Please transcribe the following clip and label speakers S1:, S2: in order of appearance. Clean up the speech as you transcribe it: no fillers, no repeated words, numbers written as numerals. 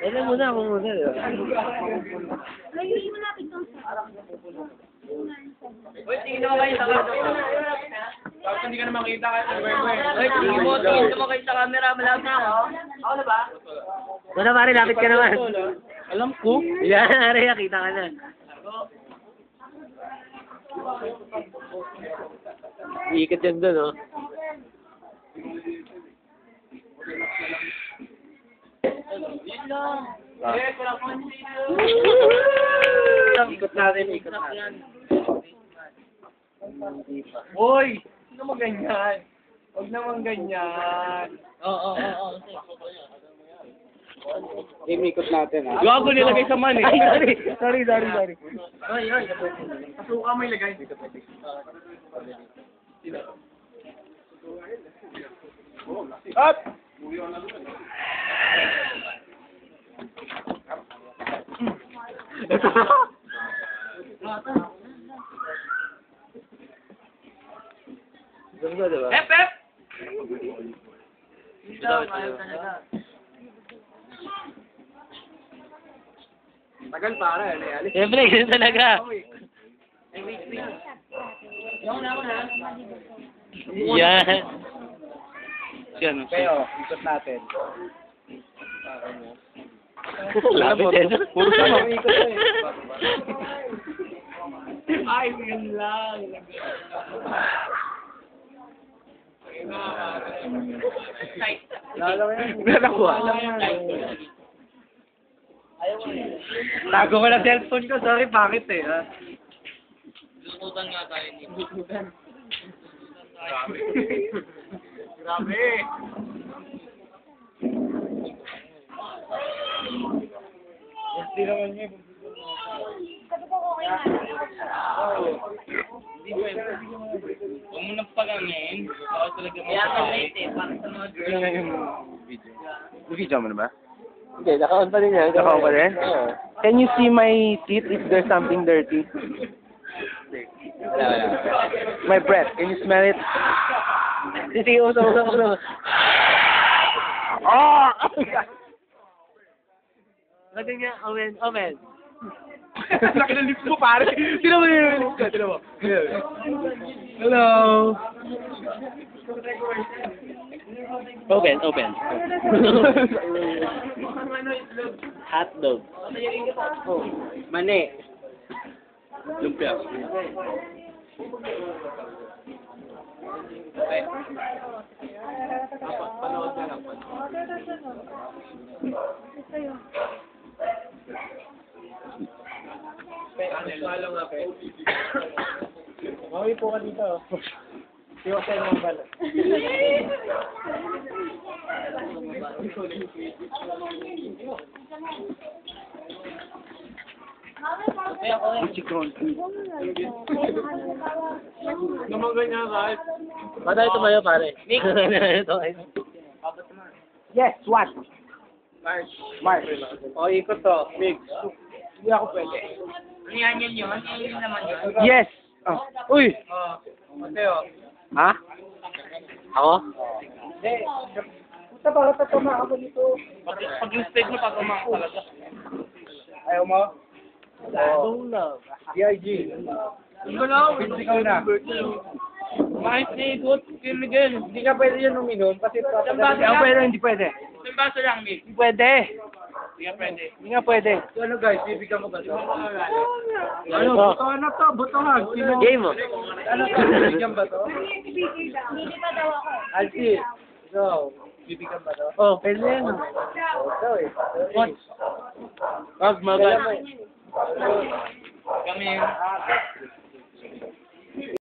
S1: Alam mo na ako muna, di ba?
S2: Ayun mo natin itong
S3: Uy, tingin mo kayo sa camera. Tapos hindi ka na makita kahit Uy, tingin mo kayo sa camera. Malapit na ako. Ako na ba?
S1: Wala pare, lapit ka naman.
S3: Alam ko.
S1: Yan, Aria, kita ka na. Iikot yan doon, oh.
S3: Yun lang. Eh, wala ko
S1: Ikot natin, ikot natin.
S3: Uy! Huwag naman ganyan. Huwag naman ganyan. Oo.
S1: Imikot natin, ah.
S3: Gago nilagay sa man eh.
S1: Ay, sorry.
S3: Ay. Kasuka mo ilagay. Up!
S1: Ganda, di ba?
S3: Hep! Ito, ayaw talaga. Tagal para, alis.
S1: Siyempre, ganun talaga.
S3: Wait. Ako na.
S1: Yan. Yan.
S3: Kayo, ikot natin.
S1: Lapit yan.
S3: Puro sa mga ikot eh. Ay, yun lang.
S1: Nalakuha.
S3: Tago ko na cellphone ko, sorry, bakit eh, ha?
S1: Lututan nga tayo ni.
S3: Grabe. Hindi naman niya.
S2: Sabi ko okay na.
S3: Hindi pwede.
S1: Huwag mo nang pagamin. Baka talaga
S3: Kaya ka late eh, para sa mga girls.
S1: Tingnan yung video.
S4: Video mo na ba?
S1: Hindi, naka-on pa rin yan.
S4: Naka-on pa rin?
S1: Oo.
S4: Can you see my teeth if there's something dirty?
S1: Wala.
S4: My breath, can you smell it?
S1: Sige, usap.
S4: Oh!
S1: Lagyan niya, open.
S3: Laki ng lips mo, pare. Sino mo yung lips ko? Sino mo?
S4: Hello!
S1: Open. Hotdog. Mani. Lumpia.
S3: Panood na lang. Ano nga, pe? Mawi po ka dito. Siwa sa inyo ang balat. Naman ganyan kahit.
S1: Patay tumayo, pare.
S4: Yes, what? March.
S3: O, ikot to. Big. Hindi ako pwede. Ano yan yun? Ano yun naman yun?
S4: Yes! Oh. Uy!
S3: Mateo.
S4: Ha?
S1: Ako?
S3: Hindi. Puta, bakit tatama ako dito? Pag yung stage mo, tatama ako talaga. Ayaw mo?
S1: Don't love.
S3: D.I.G. Hindi na, ikaw na. Mahit ni Ikot, Miguel. Hindi ka pwede yun uminom kasi
S4: Hindi pwede, hindi pwede.
S3: Isang baso lang, Mig.
S4: Hindi pwede.
S3: Hindi ka pwede.
S4: Hindi nga pwede.
S3: Ano guys, bibigyan mo ba ito?
S1: Ano?
S3: Ano to? Butuhan.
S1: Game mo.
S3: Ano to? Bibigyan ba to?
S2: Hindi pa daw ako.
S3: Alci. So, bibigyan ba to?
S1: Oh, pwede yan.
S3: Ito eh.
S1: Wag, magal.
S3: Kami.